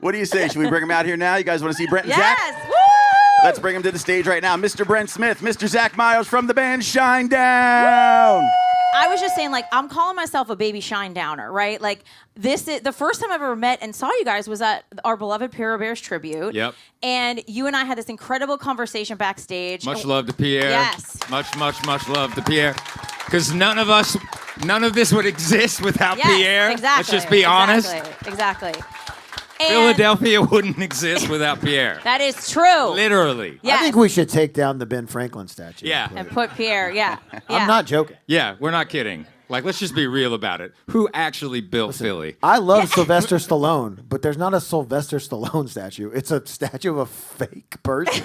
What do you say? Should we bring him out here now? You guys want to see Brent and Yes! Zach? Woo! Let's bring him to the stage right now. Mr. Brent Smith, Mr. Zach Miles from the band Shinedown. I was just saying, like, I'm calling myself a baby Shinedowner, right? Like, this is the first time I've ever met and saw you guys was at our beloved Pyro Bears tribute. Yep. And you and I had this incredible conversation backstage. Much love to Pierre. Yes. Much love to Pierre. Because none of this would exist without Yes, Pierre. exactly. Let's just be honest. Exactly. And Philadelphia wouldn't exist without Pierre. that is true. Literally. Yes. I think we should take down the Ben Franklin statue. Yeah. And put Pierre, yeah. I'm not joking. Yeah, we're not kidding. Like, let's just be real about it. Who actually built Philly? I love Sylvester Stallone, but there's not a Sylvester Stallone statue. It's a statue of a fake person.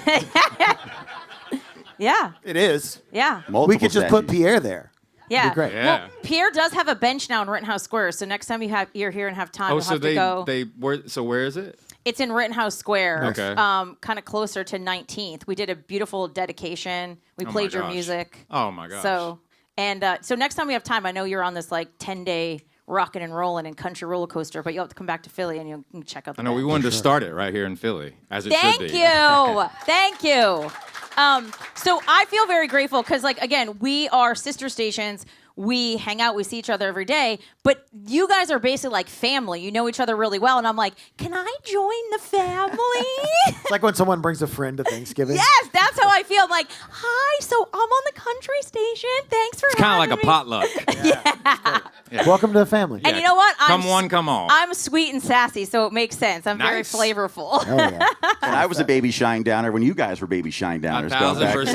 Yeah. It is. Yeah. Multiple We could just put statues. Pierre there. Yeah. Be great. Yeah. Well, Pierre does have a bench now in Rittenhouse Square, so next time you're here and have time, Oh, you'll so have to go. so where is it? It's in Rittenhouse Square, Okay. kind of closer to 19th. We did a beautiful dedication. We Oh my played your gosh. music. Oh my gosh. So next time we have time, I know you're on this like 10-day rockin' and rollin' and country roller coaster, but you'll have to come back to Philly and you can check out the I know we bench. wanted to start it right here in Philly, as it should Thank be. you. Thank you. So I feel very grateful because, like, again, we are sister stations. We hang out. We see each other every day. But you guys are basically like family. You know each other really well. And I'm like, can I join the family? It's like when someone brings a friend to Thanksgiving. Yes, that's how I feel. I'm like, hi, so I'm on the country station. Thanks for It's kind of having like a me. potluck. Welcome to the family. And you know what? Come one, come all. I'm sweet and sassy, so it makes sense. I'm very Nice. flavorful. Oh, yeah. And I was a baby Shinedowner when you guys were baby Shinedowners. going back. 1,000%.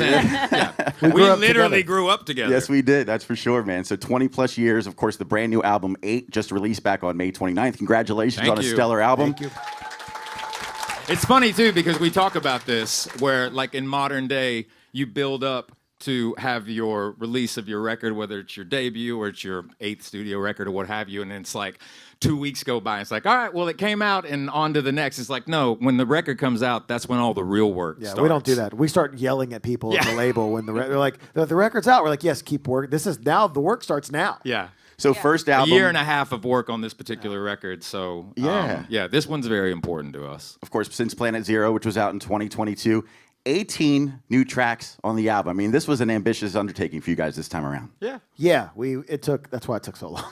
Yeah. We We grew up literally together. grew up together. Yes, we did. That's for sure, man. So 20 plus years. Of course, the brand new album 8 just released back on May 29th. Congratulations Thank on a you. stellar album. Thank you. It's funny, too, because we talk about this where, like, in modern day, you build up to have your release of your record, whether it's your debut or it's your 8th studio record or what have you, and it's like 2 weeks go by. It's like, all right, well, it came out and on to the next. It's like, no, when the record comes out, that's when all the real work Yeah, starts. we don't do that. We start yelling at people at Yeah. the label when they're like, the record's out. We're like, yes, keep working. This is now, the work starts now. Yeah. So first A album. year and a half of work on this particular record, so Yeah. this one's very important to us. Of course, since Planet Zero, which was out in 2022. 18 new tracks on the album. I mean, this was an ambitious undertaking for you guys this time around. Yeah. Yeah, that's why it took so long.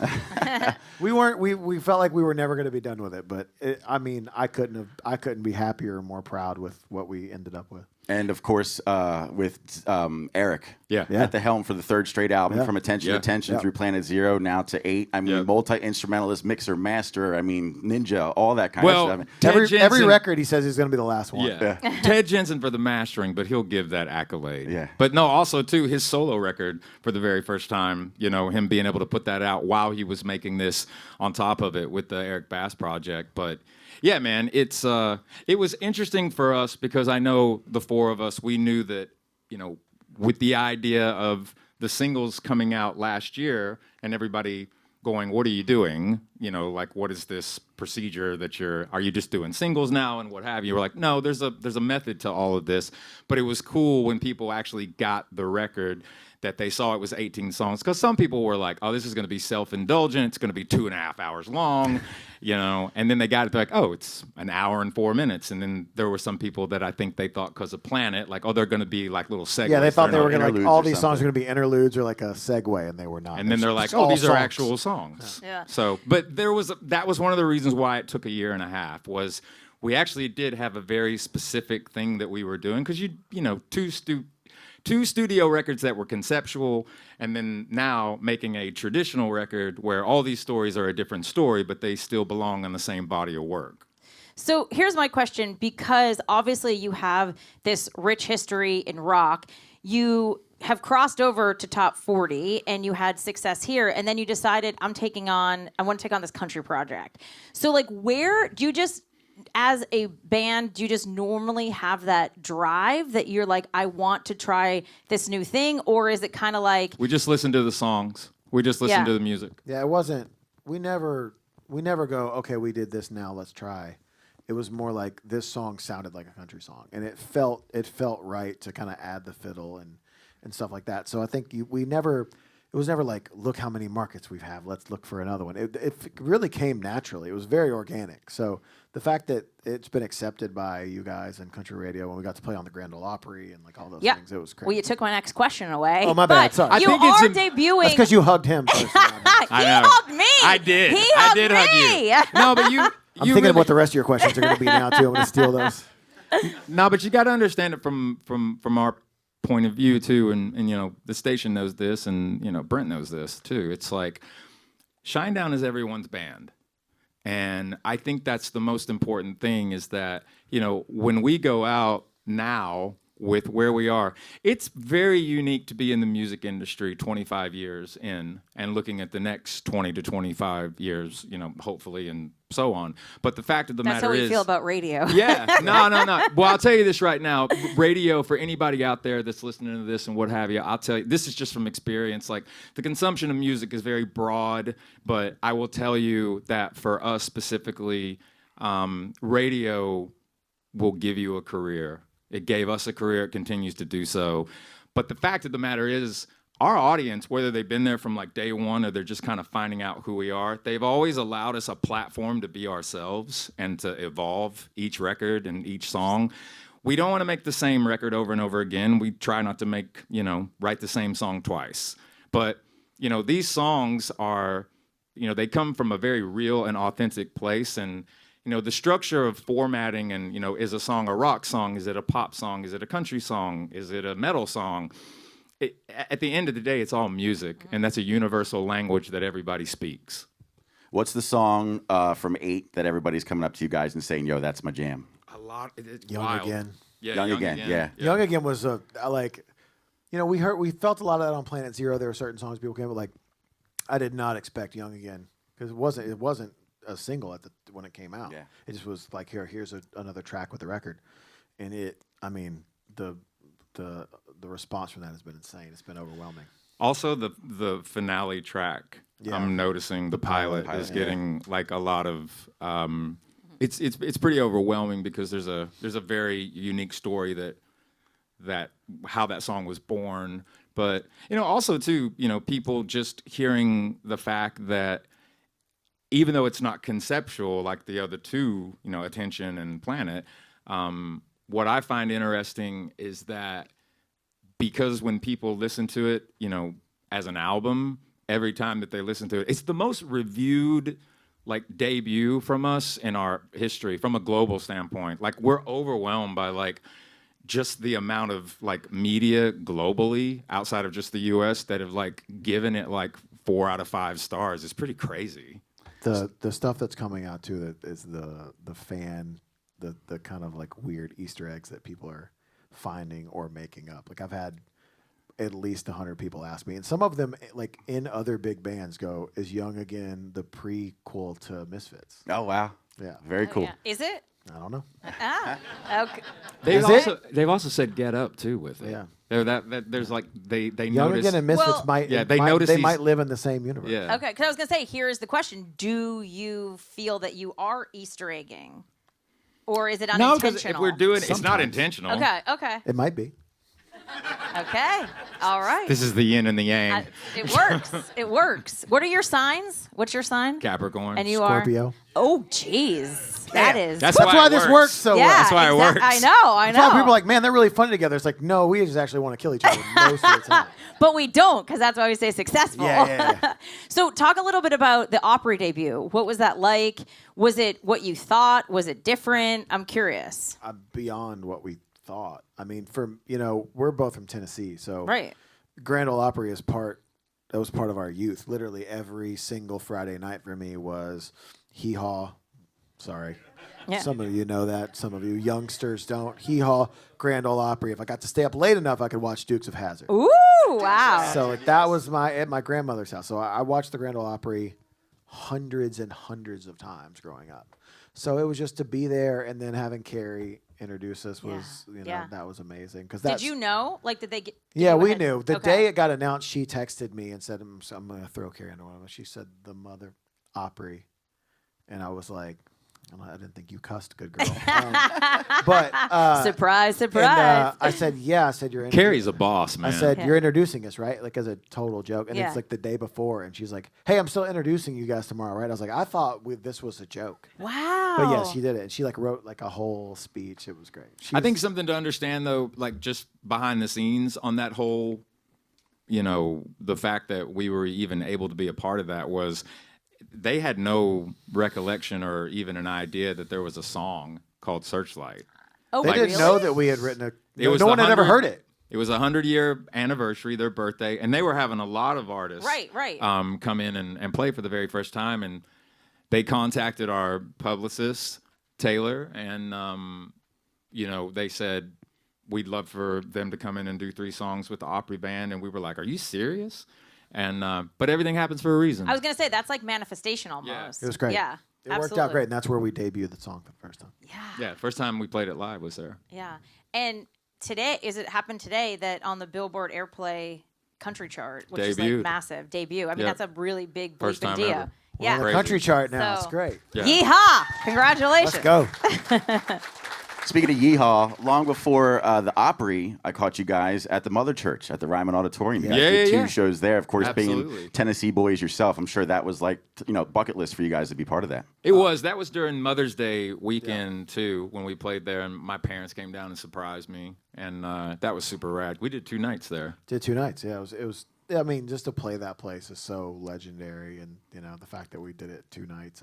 we felt like we were never going to be done with it, but I couldn't be happier or more proud with what we ended up with. And of course, with Eric Yeah. at the helm for the third straight album, Yeah. from Attention Yeah. to Tension Yeah. through Planet Zero, now to 8. I mean, Yeah. multi-instrumentalist, mixer, master, I mean, ninja, all that kind Well, of stuff. Ted Every Jensen- record he says he's going to be the last one. Yeah. Ted Jensen for the mastering, but he'll give that accolade. Yeah. But no, also too, his solo record for the very first time, him being able to put that out while he was making this on top of it with the Eric Bass project. But yeah, man, it was interesting for us because I know the four of us, we knew that, with the idea of the singles coming out last year and everybody going, what are you doing? Like, what is this procedure that are you just doing singles now and what have you? We're like, no, there's a method to all of this. But it was cool when people actually got the record that they saw it was 18 songs. Because some people were like, oh, this is going to be self-indulgent. It's going to be 2.5 hours long, And then they got it, they're like, oh, it's an hour and 4 minutes. And then there were some people that I think they thought because of Planet, like, oh, they're going to be like little segues. Yeah, they thought they not were going to, interludes all or these songs something. are going to be interludes or like a segue, and they were not. And then they're like, It's oh, all these are songs. actual songs. Yeah. So, but that was one of the reasons why it took a year and a half was we actually did have a very specific thing that we were doing because two studio records that were conceptual, and then now making a traditional record where all these stories are a different story, but they still belong in the same body of work. So here's my question, because obviously you have this rich history in rock. You have crossed over to top 40 and you had success here, and then you decided I want to take on this country project. So like, where do you just, as a band, do you just normally have that drive that you're like, I want to try this new thing? Or is it kind of like... We just listen to the songs. We just listen to the music. Yeah, it wasn't. We never go, okay, we did this, now let's try. It was more like this song sounded like a country song, and it felt right to kind of add the fiddle and stuff like that. So I think we never it was never like, look how many markets we have. Let's look for another one. It really came naturally. It was very organic. So the fact that it's been accepted by you guys and country radio when we got to play on the Grand Ole Opry and like all those things, it was crazy. Well, you took my next question away. Oh, my bad. But Sorry. You are debuting. That's because you hugged him first. He hugged me. I did. He I hugged did me. hug you. No, but you. I'm thinking really, of what the rest of your questions are going to be now, too. I'm going to steal those. No, but you got to understand it from our point of view too, and you know the station knows this, and you know Brent knows this too. It's like Shinedown is everyone's band, and I think that's the most important thing. Is that you know when we go out now with where we are, it's very unique to be in the music industry 25 years in and looking at the next 20 to 25 years, you know, hopefully and so on. But the fact of the That's matter is, how we feel about radio. yeah, no. Well, I'll tell you this right now. Radio, for anybody out there that's listening to this and what have you, I'll tell you, this is just from experience. Like, the consumption of music is very broad, but I will tell you that for us specifically, radio will give you a career. It gave us a career. It continues to do so. But the fact of the matter is, our audience, whether they've been there from like day one or they're just kind of finding out who we are, they've always allowed us a platform to be ourselves and to evolve each record and each song. We don't want to make the same record over and over again. We try not to make, you know, write the same song twice. But, you know, these songs are, you know, they come from a very real and authentic place. And, you know, the structure of formatting and, you know, is a song a rock song? Is it a pop song? Is it a country song? Is it a metal song? At the end of the day, it's all music, and that's a universal language that everybody speaks. What's the song from 8 that everybody's coming up to you guys and saying, yo, that's my jam? A lot. It's Young wild. Again. Yeah, Young Again, yeah. Young Again was like, you know, we felt a lot of that on Planet Zero. There were certain songs people came with, like, I did not expect Young Again because it wasn't a single when it came out. Yeah. It just was like, here's another track with the record, and the response from that has been insane. It's been overwhelming. Also, the finale track, I'm noticing the pilot is getting like a lot of. It's pretty overwhelming because there's a very unique story that how that song was born. But you know, also too, you know, people just hearing the fact that even though it's not conceptual like the other two, you know, Attention and Planet, what I find interesting is that because when people listen to it, you know, as an album, every time that they listen to it, it's the most reviewed like debut from us in our history from a global standpoint. Like we're overwhelmed by like just the amount of like media globally outside of just the US that have like given it like 4 out of 5 stars. It's pretty crazy. The stuff that's coming out too that is the kind of like weird Easter eggs that people are finding or making up. Like I've had at least 100 people ask me, and some of them like in other big bands go, "Is Young Again the prequel to Misfits?" Oh, wow. Yeah. Very cool. Yeah. Is it? I don't know. Okay. They've also said Get Up too with it. Yeah. There's like they Young notice. Again and Misfits Well- might live in the same universe. Yeah. Okay, because I was gonna say, here is the question: do you feel that you are Easter egging, or is it No, unintentional? because if we're doing it's not Sometimes. intentional. Okay. It might be. Okay. All right. This is the yin and the yang. It works. It works. What are your signs? What's your sign? Capricorn. And you Scorpio. are. Oh, jeez. That is. That's That's why it this works so yeah, well. That's why it works. I know. That's why people are like, man, they're really funny together. It's like, no, we just actually want to kill each other most of the time. But we don't, because that's why we say successful. Yeah. So talk a little bit about the Opry debut. What was that like? Was it what you thought? Was it different? I'm curious. Beyond what we thought. I mean, we're both from Tennessee, so Right. Grand Ole Opry that was part of our youth. Literally every single Friday night for me was Hee Haw. Sorry. Yeah. Some of you know that. Some of you youngsters don't. Hee Haw, Grand Ole Opry. If I got to stay up late enough, I could watch Dukes of Hazzard. Ooh, wow. So that was at my grandmother's house. So I watched the Grand Ole Opry hundreds and hundreds of times growing up. So it was just to be there, and then having Carrie introduce us was, that was amazing. Did you know? Like, did they get? Yeah, we ahead? knew. The Okay. day it got announced, she texted me and said, I'm going to throw Carrie under one of them. She said, the Mother Opry. And I was like, I didn't think you cussed, good girl. But Surprise, surprise. and, I said, yeah. I said, you're Carrie's a boss, man. I said, Yeah. you're introducing us, right? Like as a total joke. And Yeah. it's like the day before. And she's like, hey, I'm still introducing you guys tomorrow, right? I was like, I thought this was a joke. Wow. But yeah, she did it. And she like wrote like a whole speech. It was great. I think something to understand though, like just behind the scenes on that whole, the fact that we were even able to be a part of that was they had no recollection or even an idea that there was a song called Searchlight. Oh, they didn't really? know that we had written a. was No the one had ever 100 heard it. It was a 100-year anniversary, their birthday, and they were having a lot of artists Right. come in and play for the very first time. And they contacted our publicist, Taylor, and, they said, we'd love for them to come in and do 3 songs with the Opry band. And we were like, are you serious? And but everything happens for a reason. I was going to say, that's like manifestation almost. It was great. Yeah. It worked out great. And that's where we debuted the song for the first time. Yeah, first time we played it live was there. Yeah. And today, happened today that on the Billboard Airplay country chart, which is like Debuted. massive debut. I mean, Yep. that's a really big First bleeping time deal. ever. Yeah. On the Crazy. country chart now. So- It's great. Yeah. Yeehaw! Congratulations. Let's go. Speaking of yeehaw, long before the Opry, I caught you guys at the Mother Church at the Ryman Auditorium. You guys Yeah, did yeah, 2 yeah. shows there. Of course, being Absolutely. Tennessee boys yourself, I'm sure that was like, bucket list for you guys to be part of that. It was. That was during Mother's Day weekend, too, when we played there. And my parents came down and surprised me. And that was super rad. We did 2 nights there. Did 2 nights. Yeah, it was. I mean, just to play that place is so legendary, and the fact that we did it 2 nights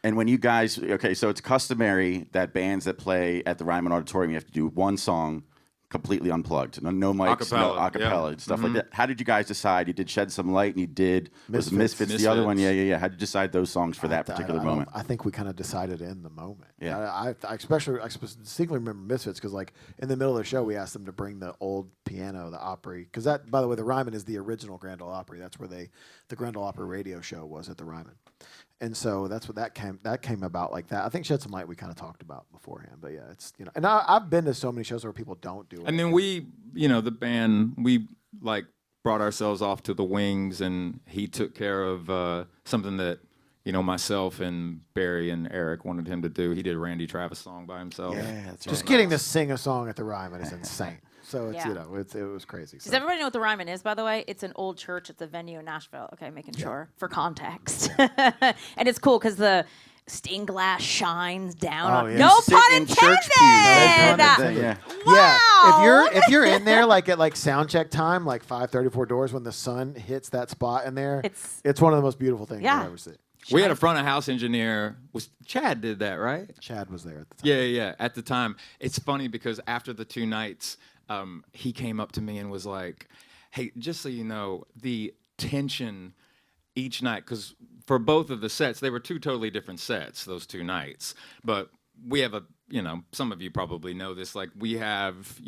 And when you guys, so it's customary that bands that play at the Ryman Auditorium, you have to do 1 song completely unplugged. No mics, no Acapella, acapella, yeah. stuff like that. How did you guys decide? You did Shed Some Light and you did, was Misfits the other one? Misfits. Yeah. How did you decide those songs for that particular moment? I think we kind of decided in the moment. Yeah. I specifically remember Misfits because like in the middle of the show we asked them to bring the old piano, the Opry, because that, by the way, the Ryman is the original Grand Ole Opry. That's where the Grand Ole Opry radio show was at the Ryman. And so that's what that came about like that. I think Shed Some Light we kind of talked about beforehand, but yeah, it's and I've been to so many shows where people don't do it. And then we, the band, we like brought ourselves off to the wings, and he took care of something that, myself and Barry and Eric wanted him to do. He did a Randy Travis song by himself. Yeah, that's just getting to sing a song at the Ryman is insane. So it's Yeah. it was crazy. Does So. everybody know what the Ryman is, by the way? It's an old church. It's a venue in Nashville. Okay, making sure for context. And it's cool because the stained glass shines down. Oh, on yeah. No Sit pun in intended. church pews. Yeah. Yeah, Wow. if you're in there like at like sound check time, like 5:34 doors, when the sun hits that spot in there, It's one of the most beautiful things Yeah. I've ever seen. We had a front of house engineer. Chad did that, right? Chad was there at the time. Yeah. At the time, it's funny because after the 2 nights, he came up to me and was like, "Hey, just so you know, the tension each night, because for both of the sets, they were 2 totally different sets those 2 nights, but we have some of you probably know this, like we have,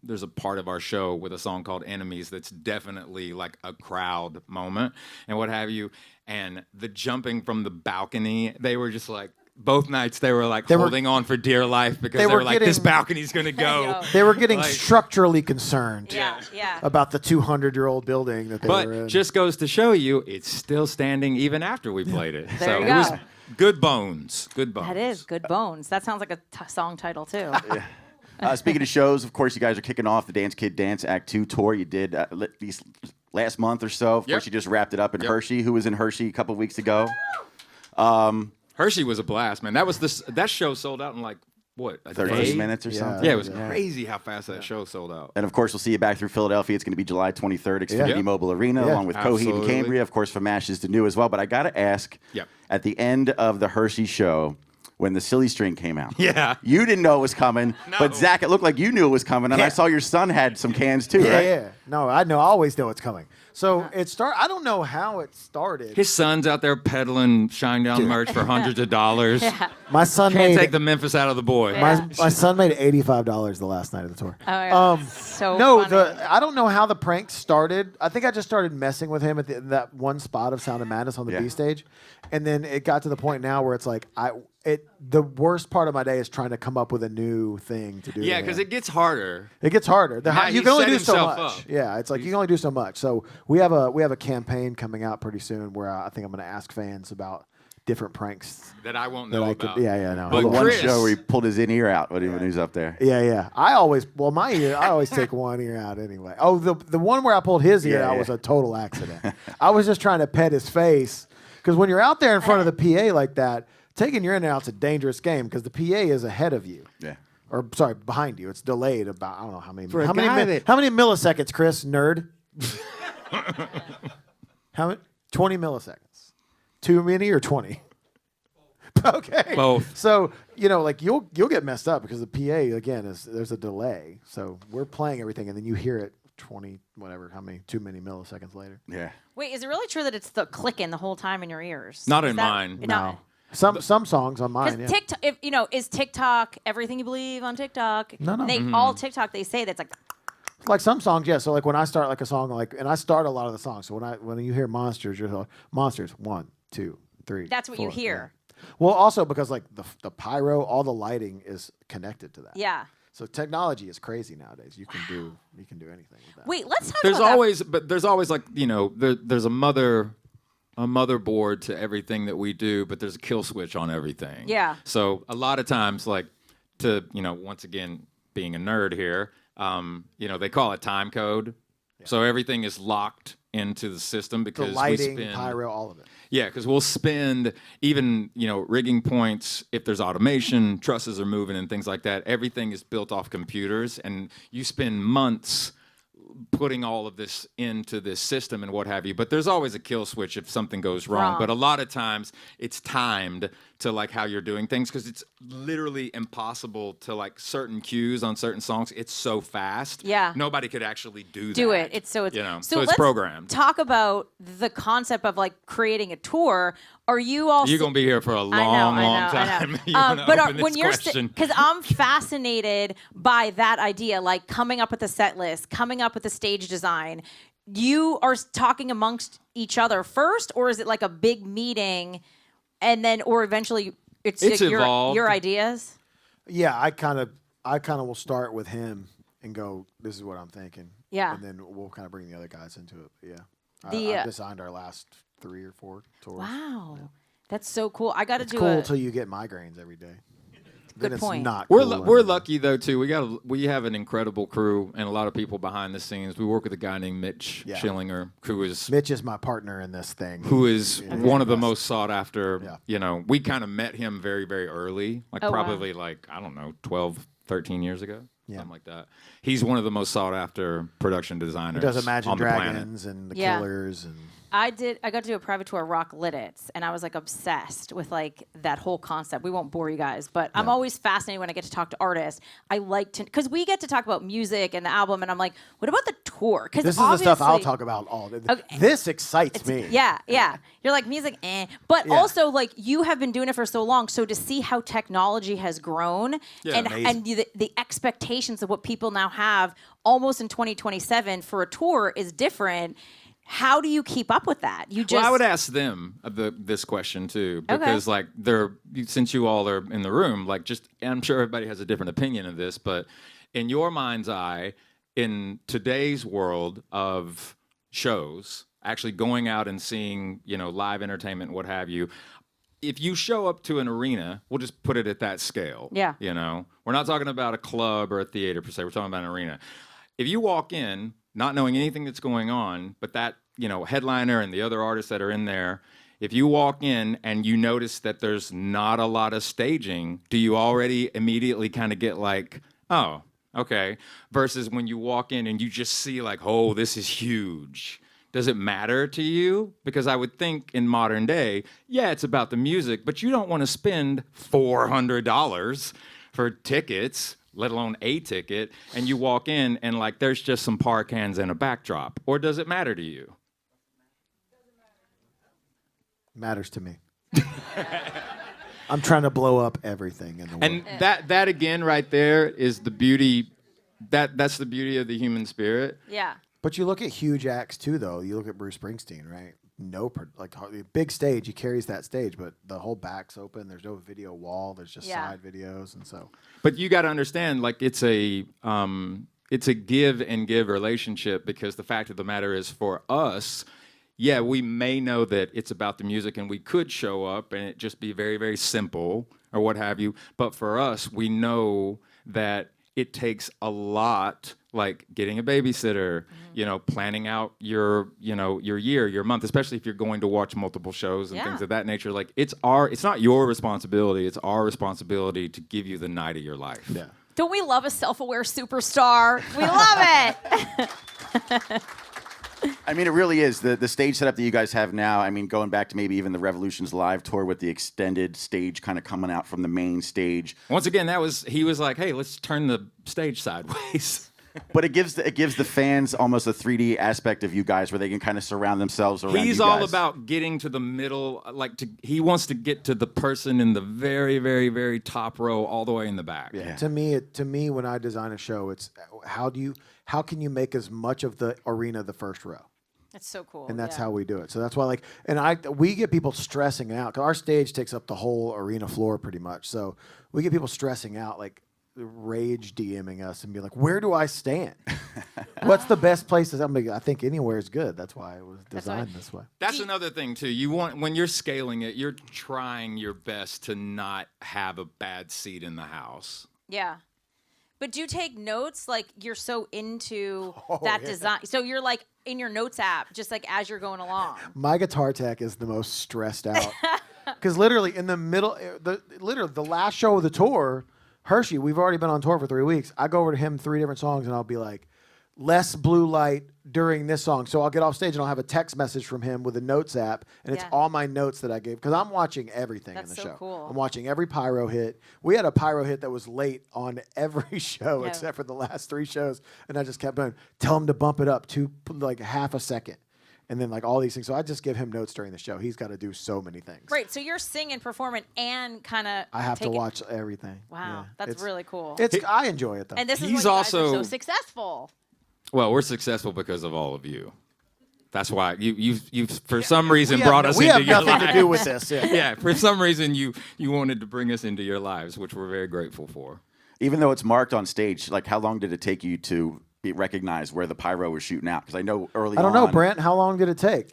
there's a part of our show with a song called Enemies that's definitely like a crowd moment and what have you. And the jumping from the balcony, they were just like, both nights they were like holding on for dear life because they were like, this balcony's going to go. They were getting Like- structurally concerned Yeah. about the 200-year-old building that they were in. But just goes to show you, it's still standing even after we played it. There So you it go. was good bones. Good bones. That is Good Bones. That sounds like a song title, too. Speaking of shows, of course, you guys are kicking off the Dance Kid Dance Act 2 tour. You did these last month or so. Of Yep. course, you just wrapped it up in Yep. Hershey, who was in Hershey a couple of weeks ago. Hershey was a blast, man. That show sold out in like, what, a 36 day? minutes or Yeah. something. Yeah, it was Yeah. crazy how fast that show sold out. And of course, we'll see you back through Philadelphia. It's going to be July 23rd, Xfinity Yeah. Mobile Arena, Yeah. along with Coheed and Absolutely. Cambria. Of course, from Ashes to New as well. But I got to ask, Yep. at the end of the Hershey show, when the Silly String came out, Yeah. you didn't know it was coming, No. but Zach, it looked like you knew it was coming, and I Yeah. saw your son had some cans too, yeah, right? yeah. No, I always know it's coming. So I don't know how it started. His son's out there peddling Shinedown merch for hundreds of dollars. My son Can't made take the Memphis out of the boy. my son made $85 the last night of the tour. Oh, yeah. So No, funny. I don't know how the prank started. I think I just started messing with him at that one spot of Sound of Madness on the Yeah. B stage, and then it got to the point now where it's like the worst part of my day is trying to come up with a new thing to do. Yeah, to because him. it gets harder. It gets harder. Now You he can only set do so himself much. up. Yeah, it's like you can only do so much. So we have a campaign coming out pretty soon where I think I'm going to ask fans about different pranks that I won't that know I about. could. Yeah, no. But The one Chris- show where he pulled his in ear out when he was up there. Yeah. I always take one ear out anyway. Oh, the one where I pulled his ear out was a total accident. I was just trying to pet his face because when you're out there in front of the PA like that, taking your in and out's a dangerous game because the PA is ahead of you. Yeah. Or sorry, behind you. It's delayed about I don't know how many. For a How guy many? that- How many milliseconds, Chris? Nerd. How many? 20 milliseconds. Too many or 20? Okay. Both. So like you'll get messed up because the PA again there's a delay. So we're playing everything and then you hear it 20 whatever how many too many milliseconds later. Yeah. Wait, is it really true that it's the clicking the whole time in your ears? Not Is in that- mine. No. Some songs on mine. Because Yeah. TikTok, is TikTok everything you believe on TikTok? No. They all TikTok they say that's like. Like some songs, yeah. So like when I start like a song, and I start a lot of the songs. So when you hear monsters, you're like monsters 1, 2, 3. That's what you 4, hear. yeah. Well, also because like the pyro, all the lighting is connected to that. Yeah. So technology is crazy nowadays. You can do anything with that. Wait, let's talk There's about always, but there's always like there's a motherboard to everything that we do, but there's a kill switch on everything. Yeah. So a lot of times, like once again being a nerd here, they call it time code. Yeah. So everything is locked into the system because the lighting, we spend, pyro, all of it. Yeah, because we'll spend even rigging points if there's automation, trusses are moving and things like that. Everything is built off computers, and you spend months putting all of this into this system and what have you. But there's always a kill switch if something goes wrong. But a lot of times it's timed to like how you're doing things because it's literally impossible to like certain cues on certain songs. It's so fast. Yeah. Nobody could actually do that. do it. It's so it's so it's let's programmed. Talk about the concept of like creating a tour. Are you all? You're gonna be here for a long time. You wanna but open when this you're question? because I'm fascinated by that idea, like coming up with a set list, coming up with a stage design. You are talking amongst each other first, or is it like a big meeting, and then or eventually it's evolved. your ideas? Yeah, I kind of will start with him and go, this is what I'm thinking. Yeah. And then we'll kind of bring the other guys into it. But yeah. The, I've designed our last 3 or 4 tours. Wow, that's so cool. I got to It's do cool a until you get migraines every day. Good Then point. It's not We're cool we're anymore. lucky though too. We have an incredible crew and a lot of people behind the scenes. We work with a guy named Mitch Yeah. Schillinger, who is Mitch is my partner in this thing. one of the most sought after. Yeah. We kind of met him very, very early, like Oh, wow. probably like, I don't know, 12, 13 years ago. Yeah. Something like that. He's one of the most sought after production designers He does Imagine on the planet. Dragons and the Yeah. Killers and I got to do a private tour of Rock Lidditz, and I was like obsessed with like that whole concept. We won't bore you guys, but I'm always fascinated when I get to talk to artists. I like to because we get to talk about music and the album, and I'm like, what about the tour? Because this is the stuff I'll talk about all day. Okay. This excites me. Yeah. You're like music, but Yeah. also like you have been doing it for so long. So to see how technology has grown and the expectations of what people now have almost in 2027 for a tour is different. How do you keep up with that? You just Well, I would ask them this question too, because like since you all are in the room, like I'm sure everybody has a different opinion of this, but in your mind's eye, in today's world of shows, actually going out and seeing, live entertainment, what have you, if you show up to an arena, we'll just put it at that scale. Yeah. We're not talking about a club or a theater per se. We're talking about an arena. If you walk in, not knowing anything that's going on, but that, headliner and the other artists that are in there, if you walk in and you notice that there's not a lot of staging, do you already immediately kind of get like, oh, okay, versus when you walk in and you just see like, oh, this is huge. Does it matter to you? Because I would think in modern day, yeah, it's about the music, but you don't want to spend $400 for tickets, let alone a ticket, and you walk in and like there's just some par cans and a backdrop. Or does it matter to you? Matters to me. I'm trying to blow up everything in the world. And that again right there is the beauty, that's the beauty of the human spirit. Yeah. But you look at huge acts too, though. You look at Bruce Springsteen, right? Big stage, he carries that stage, but the whole back's open. There's no video wall. There's just side videos, and so. But you got to understand, like it's a give and give relationship because the fact of the matter is, for us, yeah, we may know that it's about the music and we could show up and it just be very, very simple or what have you. But for us, we know that it takes a lot, like getting a babysitter, planning out your year, your month, especially if you're going to watch multiple shows and things of that nature. Like it's not your responsibility. It's our responsibility to give you the night of your life. Yeah. Don't we love a self-aware superstar? We love it. I mean, it really is. The stage setup that you guys have now, I mean, going back to maybe even the Revolutions Live tour with the extended stage kind of coming out from the main stage. Once again, he was like, hey, let's turn the stage sideways. But it gives the fans almost a 3D aspect of you guys where they can kind of surround themselves around He's you all guys. about getting to the middle, he wants to get to the person in the very, very, very top row all the way in the back. Yeah. To me, when I design a show, it's how can you make as much of the arena the first row? That's so cool. And that's how we do it. So that's why, we get people stressing out because our stage takes up the whole arena floor pretty much. So we get people stressing out, like rage DMing us and be like, "Where do I stand? What's the best places?" I think anywhere is good. That's why it was designed this way. That's another thing too. When you're scaling it, you're trying your best to not have a bad seat in the house. Yeah. But do you take notes? Like you're so into that design. So you're like in your notes app, just like as you're going along. My guitar tech is the most stressed out because literally in the middle, the last show of the tour, Hershey, we've already been on tour for 3 weeks. I go over to him 3 different songs and I'll be like, less blue light during this song. So I'll get off stage and I'll have a text message from him with a notes app, and it's all my notes that I gave because I'm watching everything in the show. Cool. I'm watching every Pyro hit. We had a Pyro hit that was late on every show except for the last 3 shows, and I just kept going, tell him to bump it up to like half a second. And then like all these things. So I just give him notes during the show. He's got to do so many things. Right. So you're singing, performing, and kind of I have to watch everything. Wow. That's really cool. I enjoy it though. And this is why He's you guys are also so successful. Well, we're successful because of all of you. That's why you for some reason We brought have- us we into have your nothing lives. to do with this. Yeah. Yeah, for some reason you wanted to bring us into your lives, which we're very grateful for. Even though it's marked on stage, like how long did it take you to be recognized where the Pyro was shooting out? Because I know early on. I don't know, Brent. How long did it take?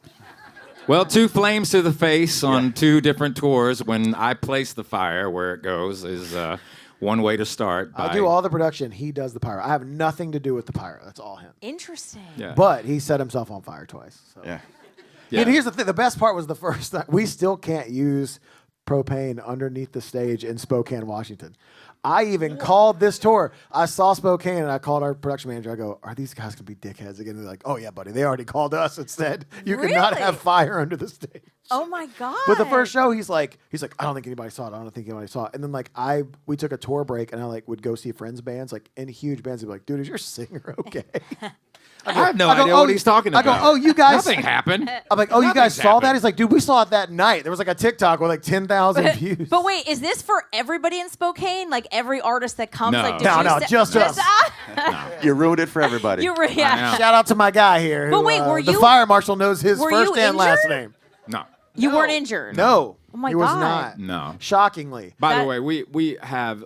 Well, 2 flames to the face on 2 different tours. When I place the fire where it goes is one way to start. I do all the production. He does the pyro. I have nothing to do with the pyro. That's all him. Interesting. Yeah. But he set himself on fire twice. So. Yeah. Yeah. And here's the thing. The best part was the first time. We still can't use propane underneath the stage in Spokane, Washington. I even called this tour. I saw Spokane, and I called our production manager. I go, are these guys going to be dickheads again? And they're like, oh, yeah, buddy. They already called us and said you cannot have fire under the stage. Oh, my God. But the first show, he's like, I don't think anybody saw it. I don't think anybody saw it. And then we took a tour break, and I would go see friends' bands, like in huge bands. They'd be like, dude, is your singer okay? I have no idea what he's talking about. I go, oh, you guys. Nothing happened. I'm like, oh, you guys Nothing's saw that? happened. He's like, dude, we saw it that night. There was like a TikTok with like 10,000 views. But wait, is this for everybody in Spokane? Like every artist that comes? No. Like, did No, you no, just us. You ruined it for everybody. Yeah. Shout out to my guy here. But who, wait, were the you- fire marshal knows his were first you and last injured? name. No. You weren't injured. No. Oh my he was God. not. No. Shockingly. By That- the way, we have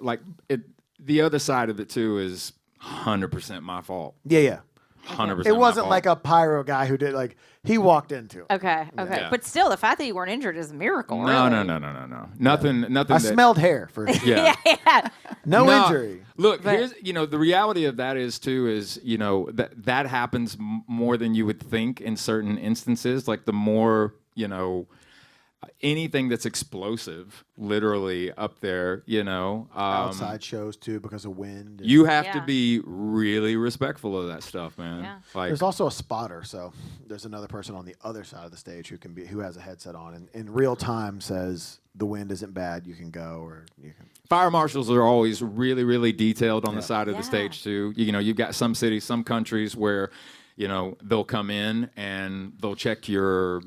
the other side of it too is 100% my fault. Yeah. 100%. It wasn't my like fault. a pyro guy who did he walked into it. Okay. Yeah. But still, the fact that you weren't injured is a miracle. No, really. no. Nothing. I that, smelled hair for Yeah. no injury. Look, But- here's the reality of that is that happens more than you would think in certain instances. Like the more anything that's explosive, literally up there, Outside shows too because of wind. you have to Yeah. be really respectful of that stuff, man. Yeah. Like There's also a spotter, so there's another person on the other side of the stage who has a headset on and in real time says the wind isn't bad, you can go or you can. fire marshals are always really, really detailed on the side of the Yeah. stage too. You've got some cities, some countries where they'll come in and they'll check your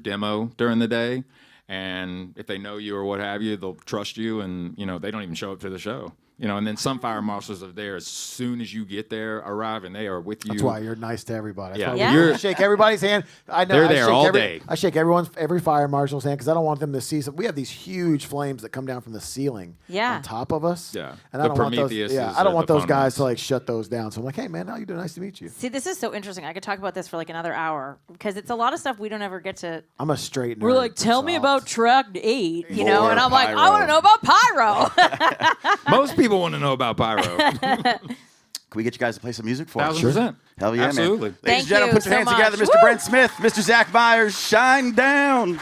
demo during the day, And if they know you or what have you, they'll trust you, and they don't even show up to the show. And then some fire marshals are there as soon as you get there, arrive, and they are with you. That's why you're nice to everybody. That's Yeah. why You're- we shake everybody's hand. I know. They're there all day. I shake every fire marshal's hand because I don't want them to see some. We have these huge flames that come down from the ceiling Yeah. on top of us. Yeah. And The I don't want those. Prometheus Yeah, is, I don't want the those fun guys ones. to like shut those down. So I'm like, hey man, how you doing? Nice to meet you. See, this is so interesting. I could talk about this for like another hour because it's a lot of stuff we don't ever get to. I'm a straight nerd. We're like, tell me about track 8, More and I'm like, I Pyro. want to know about Pyro. Most people want to know about Pyro. Can we get you guys to play some music for us? 1,000%. Hell yeah, Absolutely. man. Ladies Thank and gentlemen, you put your so hands together. much. Mr. Woo! Brent Smith, Mr. Zach Myers, Shinedown.